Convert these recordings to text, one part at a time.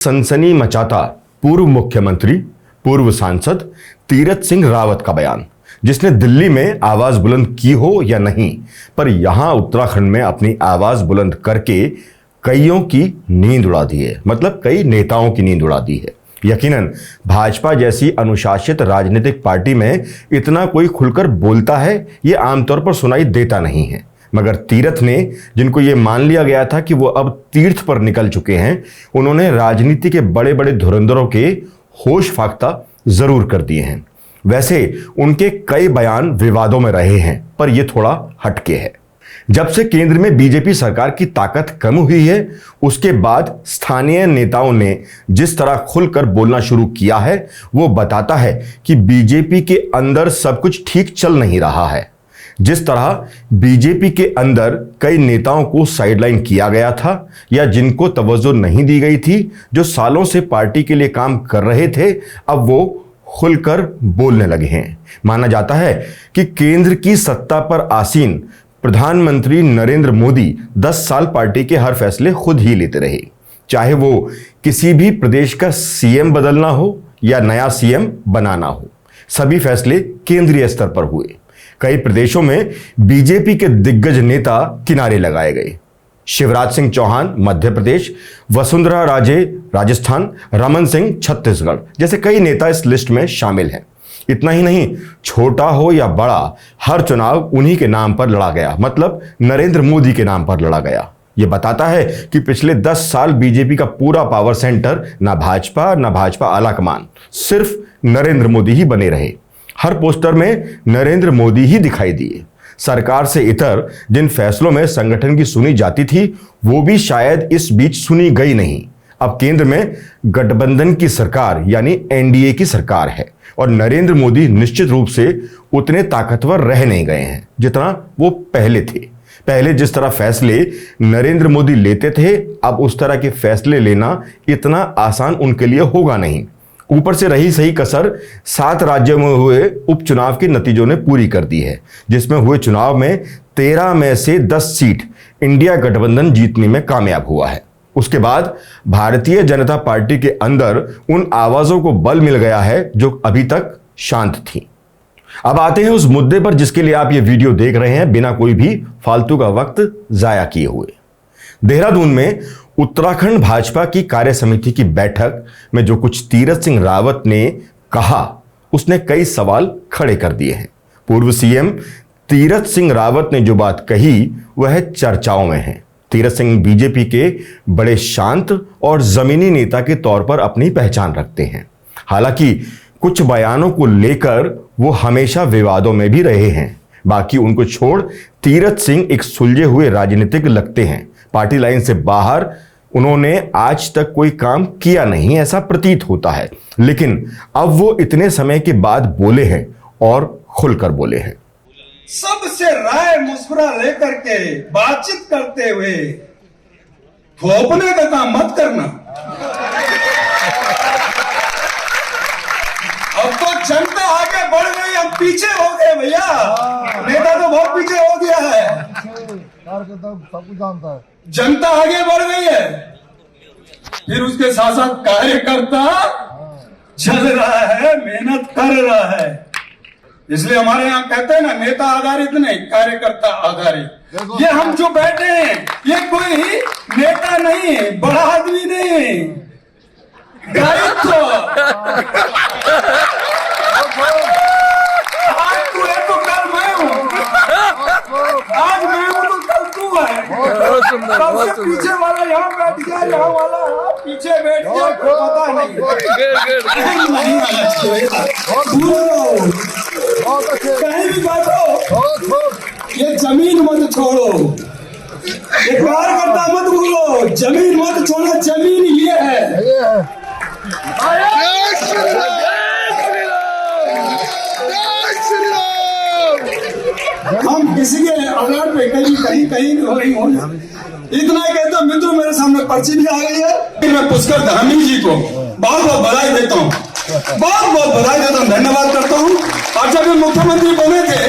सनसनी मचाता पूर्व मुख्यमंत्री पूर्व सांसद तीरथ सिंह रावत का बयान, जिसने दिल्ली में आवाज बुलंद की हो या नहीं, पर यहां उत्तराखंड में अपनी आवाज बुलंद करके कईयों की नींद उड़ा दी है। मतलब कई नेताओं की नींद उड़ा दी है। यकीनन भाजपा जैसी अनुशासित राजनीतिक पार्टी में इतना कोई खुलकर बोलता है, ये आमतौर पर सुनाई देता नहीं है। मगर तीरथ ने, जिनको ये मान लिया गया था कि वो अब तीर्थ पर निकल चुके हैं, उन्होंने राजनीति के बड़े बड़े धुरंधरों के होश फाख्ता जरूर कर दिए हैं। वैसे उनके कई बयान विवादों में रहे हैं, पर यह थोड़ा हटके है। जब से केंद्र में बीजेपी सरकार की ताकत कम हुई है, उसके बाद स्थानीय नेताओं ने जिस तरह खुलकर बोलना शुरू किया है, वो बताता है कि बीजेपी के अंदर सब कुछ ठीक चल नहीं रहा है। जिस तरह बीजेपी के अंदर कई नेताओं को साइडलाइन किया गया था या जिनको तवज्जो नहीं दी गई थी, जो सालों से पार्टी के लिए काम कर रहे थे, अब वो खुलकर बोलने लगे हैं। माना जाता है कि केंद्र की सत्ता पर आसीन प्रधानमंत्री नरेंद्र मोदी 10 साल पार्टी के हर फैसले खुद ही लेते रहे। चाहे वो किसी भी प्रदेश का सीएम बदलना हो या नया सीएम बनाना हो, सभी फैसले केंद्रीय स्तर पर हुए। कई प्रदेशों में बीजेपी के दिग्गज नेता किनारे लगाए गए। शिवराज सिंह चौहान मध्य प्रदेश, वसुंधरा राजे राजस्थान, रमन सिंह छत्तीसगढ़ जैसे कई नेता इस लिस्ट में शामिल हैं। इतना ही नहीं, छोटा हो या बड़ा, हर चुनाव उन्हीं के नाम पर लड़ा गया। मतलब नरेंद्र मोदी के नाम पर लड़ा गया। यह बताता है कि पिछले 10 साल बीजेपी का पूरा पावर सेंटर ना भाजपा आलाकमान, सिर्फ नरेंद्र मोदी ही बने रहे। हर पोस्टर में नरेंद्र मोदी ही दिखाई दिए। सरकार से इतर जिन फैसलों में संगठन की सुनी जाती थी, वो भी शायद इस बीच सुनी गई नहीं। अब केंद्र में गठबंधन की सरकार यानी एनडीए की सरकार है और नरेंद्र मोदी निश्चित रूप से उतने ताकतवर रह नहीं गए हैं जितना वो पहले थे। पहले जिस तरह फैसले नरेंद्र मोदी लेते थे, अब उस तरह के फैसले लेना इतना आसान उनके लिए होगा नहीं। ऊपर से रही सही कसर 7 राज्यों में हुए उपचुनाव के नतीजों ने पूरी कर दी है, जिसमें हुए चुनाव में 13 में से 10 सीट इंडिया गठबंधन जीतने में कामयाब हुआ है। उसके बाद भारतीय जनता पार्टी के अंदर उन आवाजों को बल मिल गया है जो अभी तक शांत थी। अब आते हैं उस मुद्दे पर जिसके लिए आप ये वीडियो देख रहे हैं, बिना कोई भी फालतू का वक्त जाया किए हुए। देहरादून में उत्तराखंड भाजपा की कार्य समिति की बैठक में जो कुछ तीरथ सिंह रावत ने कहा, उसने कई सवाल खड़े कर दिए हैं। पूर्व सीएम तीरथ सिंह रावत ने जो बात कही, वह चर्चाओं में है। तीरथ सिंह बीजेपी के बड़े शांत और जमीनी नेता के तौर पर अपनी पहचान रखते हैं। हालांकि कुछ बयानों को लेकर वो हमेशा विवादों में भी रहे हैं। बाकी उनको छोड़ तीरथ सिंह एक सुलझे हुए राजनीतिक लगते हैं। पार्टी लाइन से बाहर उन्होंने आज तक कोई काम किया नहीं, ऐसा प्रतीत होता है। लेकिन अब वो इतने समय के बाद बोले हैं और खुलकर बोले हैं। सबसे राय मशवरा लेकर के बातचीत करते हुए थोपने का काम मत करना। अब तो जनता आगे बढ़ गई, हम पीछे हो गए भैया। नेता तो बहुत पीछे हो गया है, सब कुछ जानता है। जनता आगे बढ़ गई है, फिर उसके साथ साथ कार्यकर्ता चल रहा है, मेहनत कर रहा है। इसलिए हमारे यहाँ कहते हैं ना, नेता आधारित नहीं, कार्यकर्ता आधारित। ये हम जो बैठे हैं, ये कोई नेता नहीं है, बड़ा आदमी नहीं है, दायित्व। आज तू है तो कल मैं हूँ, आज मैं हूँ तो कल तू है। सबसे पीछे वाला यहाँ बैठ गया, यहाँ वाला पीछे बैठ गया, कोई पता नहीं। कहीं भी बैठो, ये जमीन मत छोड़ो, एक बार करता मत भूलो, जमीन मत छोड़ो, जमीन ये है। हम किसी के आधार पे कहीं हो रही हो, इतना ही कहता। मित्रों, मेरे सामने पर्ची भी आ गई है। मैं पुष्कर धामी जी को बहुत बहुत बधाई देता हूँ, बहुत बहुत बधाई देता हूँ, धन्यवाद करता हूँ। और जब ये मुख्यमंत्री बने थे,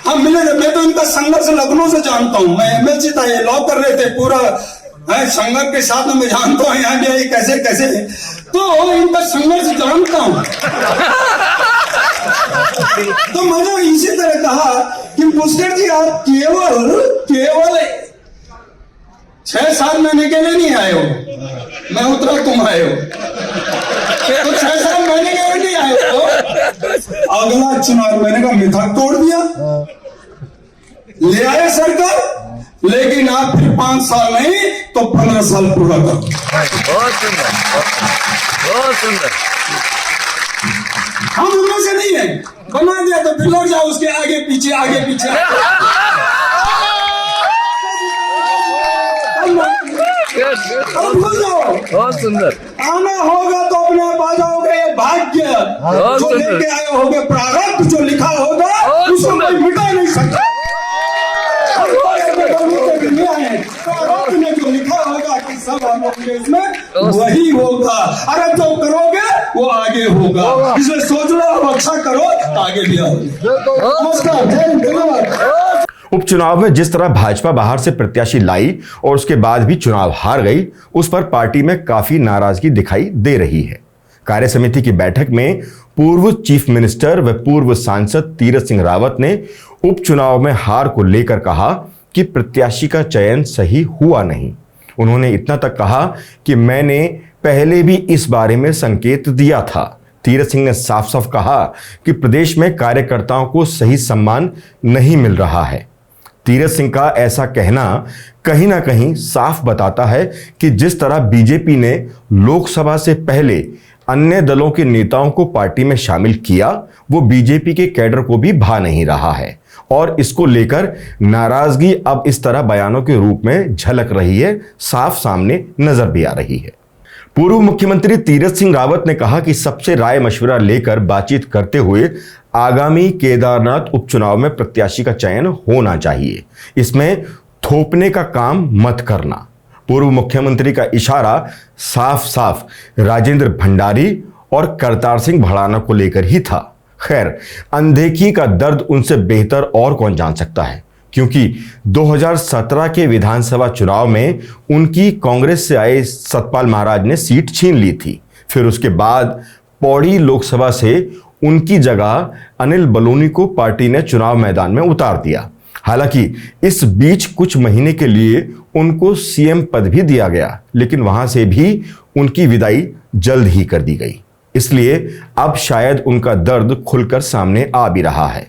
हम मिले थे, मैं तो इनका संघर्ष लखनऊ से जानता हूँ। मैं एमएलसी था, ये लॉ कर रहे थे, पूरा संघर्ष के साथ में मैं जानता हूँ यहाँ के कैसे कैसे, तो इनका संघर्ष जानता हूँ। तो मैंने इसी तरह कहा कि पुष्कर जी आप केवल 6-7 महीने के लिए नहीं आए हो, मैं उतरा तुम आए हो, तो 6-7 महीने के लिए नहीं आए हो। अगला चुनाव मैंने का मिथक तोड़ दिया, ले आए सरकार, लेकिन आप फिर 5 साल नहीं तो 15 साल पूरा कर। बहुत सुंदर, बहुत सुंदर। हम उनमें से नहीं है, बना दिया तो फिर लौट जाओ उसके आगे पीछे आगे पीछे। अब भूल जाओ, बहुत सुंदर। आना होगा तो अपने आप आ जाओगे, ये भाग्य जो लेके आए होगे, प्रारब्ध जो लिखा होगा उसको कोई मिटा नहीं सकता। प्रारब्ध में जो लिखा होगा कि सब हम लोग इसमें वही होगा, अरे जो करोगे वो आगे होगा, इसलिए सोच लो अब अच्छा करो आगे भी आओगे। नमस्कार, जय हिंद, धन्यवाद। उपचुनाव में जिस तरह भाजपा बाहर से प्रत्याशी लाई और उसके बाद भी चुनाव हार गई, उस पर पार्टी में काफी नाराजगी दिखाई दे रही है। कार्य समिति की बैठक में पूर्व चीफ मिनिस्टर व पूर्व सांसद तीरथ सिंह रावत ने उपचुनाव में हार को लेकर कहा कि प्रत्याशी का चयन सही हुआ नहीं। उन्होंने इतना तक कहा कि मैंने पहले भी इस बारे में संकेत दिया था। तीरथ सिंह ने साफ साफ कहा कि प्रदेश में कार्यकर्ताओं को सही सम्मान नहीं मिल रहा है। तीरथ सिंह का ऐसा कहना कहीं ना कहीं साफ बताता है कि जिस तरह बीजेपी ने लोकसभा से पहले अन्य दलों के नेताओं को पार्टी में शामिल किया, वो बीजेपी के कैडर को भी भा नहीं रहा है और इसको लेकर नाराजगी अब इस तरह बयानों के रूप में झलक रही है, साफ सामने नजर भी आ रही है। पूर्व मुख्यमंत्री तीरथ सिंह रावत ने कहा कि सबसे राय मशविरा लेकर बातचीत करते हुए आगामी केदारनाथ उपचुनाव में प्रत्याशी का चयन होना चाहिए, इसमें थोपने का काम मत करना। पूर्व मुख्यमंत्री का इशारा साफ साफ राजेंद्र भंडारी और करतार सिंह भड़ाना को लेकर ही था। खैर, अनदेखी का दर्द उनसे बेहतर और कौन जान सकता है, क्योंकि 2017 के विधानसभा चुनाव में उनकी कांग्रेस से आए सतपाल महाराज ने सीट छीन ली थी। फिर उसके बाद पौड़ी लोकसभा से उनकी जगह अनिल बलूनी को पार्टी ने चुनाव मैदान में उतार दिया। हालांकि इस बीच कुछ महीने के लिए उनको सीएम पद भी दिया गया, लेकिन वहां से भी उनकी विदाई जल्द ही कर दी गई। इसलिए अब शायद उनका दर्द खुलकर सामने आ भी रहा है।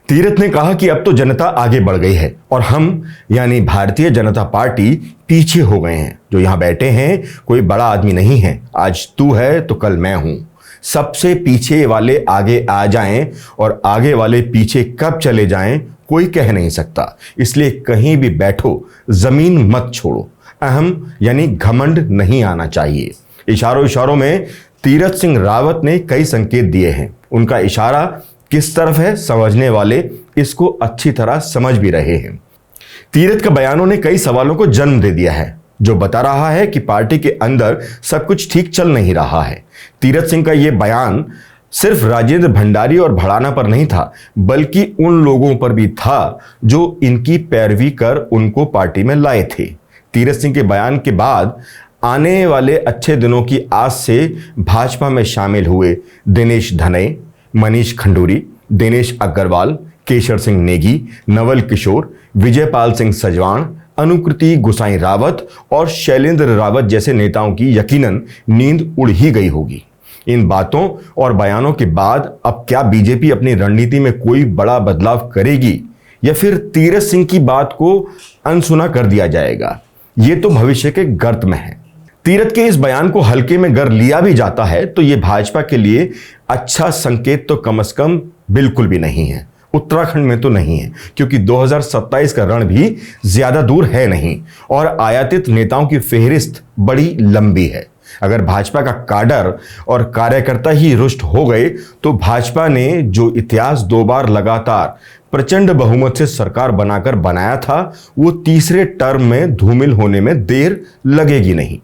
तीरथ ने कहा कि अब तो जनता आगे बढ़ गई है और हम यानी भारतीय जनता पार्टी पीछे हो गए हैं। जो यहां बैठे हैं कोई बड़ा आदमी नहीं है, आज तू है तो कल मैं हूं। सबसे पीछे वाले आगे आ जाएं और आगे वाले पीछे कब चले जाएं कोई कह नहीं सकता। इसलिए कहीं भी बैठो जमीन मत छोड़ो, अहम यानी घमंड नहीं आना चाहिए। इशारों इशारों में तीरथ सिंह रावत ने कई संकेत दिए हैं। उनका इशारा किस तरफ है समझने वाले इसको अच्छी तरह समझ भी रहे हैं। तीरथ के बयानों ने कई सवालों को जन्म दे दिया है, जो बता रहा है कि पार्टी के अंदर सब कुछ ठीक चल नहीं रहा है। तीरथ सिंह का यह बयान सिर्फ राजेंद्र भंडारी और भड़ाना पर नहीं था, बल्कि उन लोगों पर भी था जो इनकी पैरवी कर उनको पार्टी में लाए थे। तीरथ सिंह के बयान के बाद आने वाले अच्छे दिनों की आस से भाजपा में शामिल हुए दिनेश धनई, मनीष खंडूरी, दिनेश अग्रवाल, केशर सिंह नेगी, नवल किशोर, विजयपाल सिंह सजवाण, अनुकृति गुसाई रावत और शैलेंद्र रावत जैसे नेताओं की यकीनन नींद उड़ ही गई होगी। इन बातों और बयानों के बाद अब क्या बीजेपी अपनी रणनीति में कोई बड़ा बदलाव करेगी या फिर तीरथ सिंह की बात को अनसुना कर दिया जाएगा, ये तो भविष्य के गर्त में है। तीरथ के इस बयान को हल्के में गर लिया भी जाता है तो यह भाजपा के लिए अच्छा संकेत तो कम से कम बिल्कुल भी नहीं है। उत्तराखंड में तो नहीं है, क्योंकि 2027 का रण भी ज्यादा दूर है नहीं और आयातित नेताओं की फेहरिस्त बड़ी लंबी है। अगर भाजपा का काडर और कार्यकर्ता ही रुष्ट हो गए तो भाजपा ने जो इतिहास 2 बार लगातार प्रचंड बहुमत से सरकार बनाकर बनाया था, वो तीसरे टर्म में धूमिल होने में देर लगेगी नहीं।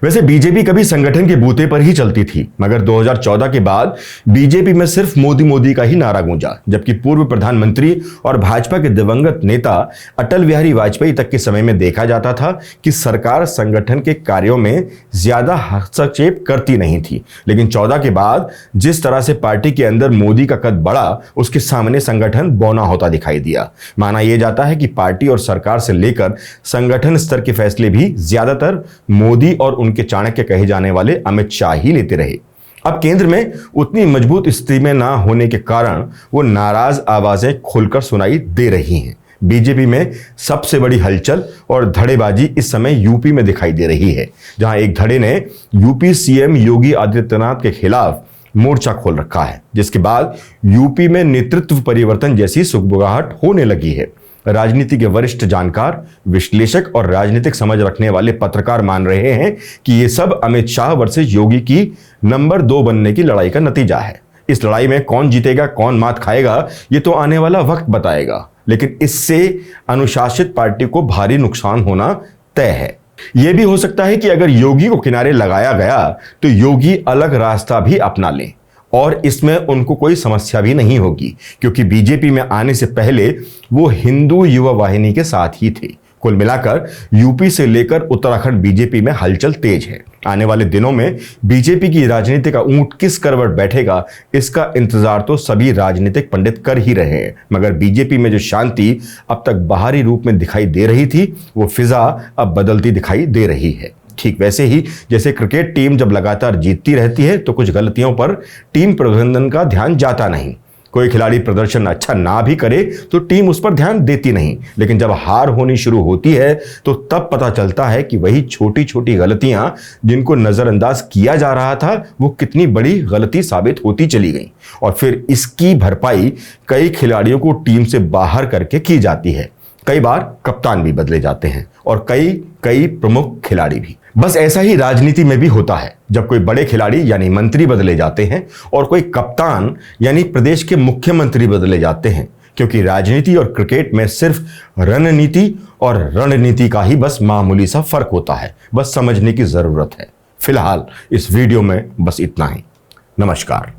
वैसे बीजेपी कभी संगठन के बूते पर ही चलती थी, मगर 2014 के बाद बीजेपी में सिर्फ मोदी मोदी का ही नारा गूंजा, जबकि पूर्व प्रधानमंत्री और भाजपा के दिवंगत नेता अटल बिहारी वाजपेयी तक के समय में देखा जाता था कि सरकार संगठन के कार्यों में ज्यादा हस्तक्षेप करती नहीं थी। लेकिन 14 के बाद जिस तरह से पार्टी के अंदर मोदी का कद बढ़ा, उसके सामने संगठन बौना होता दिखाई दिया। माना यह जाता है कि पार्टी और सरकार से लेकर संगठन स्तर के फैसले भी ज्यादातर मोदी और उनके चाणक्य कहे जाने वाले अमित शाह ही लेते रहे। अब केंद्र में उतनी मजबूत स्थिति में ना होने के कारण वो नाराज आवाजें खुलकर सुनाई दे रही हैं। बीजेपी में सबसे बड़ी हलचल और धड़ेबाजी इस समय यूपी में दिखाई दे रही है, जहां एक धड़े ने यूपी सीएम योगी आदित्यनाथ के खिलाफ मोर्चा खोल रखा है, जिसके बाद यूपी में नेतृत्व परिवर्तन जैसी सुगबुगाहट होने लगी है। राजनीति के वरिष्ठ जानकार, विश्लेषक और राजनीतिक समझ रखने वाले पत्रकार मान रहे हैं कि ये सब अमित शाह वर्सेस योगी की नंबर 2 बनने की लड़ाई का नतीजा है। इस लड़ाई में कौन जीतेगा, कौन मात खाएगा, ये तो आने वाला वक्त बताएगा, लेकिन इससे अनुशासित पार्टी को भारी नुकसान होना तय है। यह भी हो सकता है कि अगर योगी को किनारे लगाया गया तो योगी अलग रास्ता भी अपना लें और इसमें उनको कोई समस्या भी नहीं होगी, क्योंकि बीजेपी में आने से पहले वो हिंदू युवा वाहिनी के साथ ही थे। कुल मिलाकर यूपी से लेकर उत्तराखंड बीजेपी में हलचल तेज है। आने वाले दिनों में बीजेपी की राजनीति का ऊंट किस करवट बैठेगा, इसका इंतजार तो सभी राजनीतिक पंडित कर ही रहे हैं। मगर बीजेपी में जो शांति अब तक बाहरी रूप में दिखाई दे रही थी, वो फिजा अब बदलती दिखाई दे रही है। ठीक वैसे ही जैसे क्रिकेट टीम जब लगातार जीतती रहती है तो कुछ गलतियों पर टीम प्रबंधन का ध्यान जाता नहीं। कोई खिलाड़ी प्रदर्शन अच्छा ना भी करे तो टीम उस पर ध्यान देती नहीं, लेकिन जब हार होनी शुरू होती है तो तब पता चलता है कि वही छोटी छोटी गलतियां जिनको नजरअंदाज किया जा रहा था, वो कितनी बड़ी गलती साबित होती चली गई। और फिर इसकी भरपाई कई खिलाड़ियों को टीम से बाहर करके की जाती है। कई बार कप्तान भी बदले जाते हैं और कई प्रमुख खिलाड़ी भी। बस ऐसा ही राजनीति में भी होता है, जब कोई बड़े खिलाड़ी यानी मंत्री बदले जाते हैं और कोई कप्तान यानी प्रदेश के मुख्यमंत्री बदले जाते हैं, क्योंकि राजनीति और क्रिकेट में सिर्फ रणनीति और रणनीति का ही बस मामूली सा फर्क होता है। बस समझने की जरूरत है। फिलहाल इस वीडियो में बस इतना ही। नमस्कार।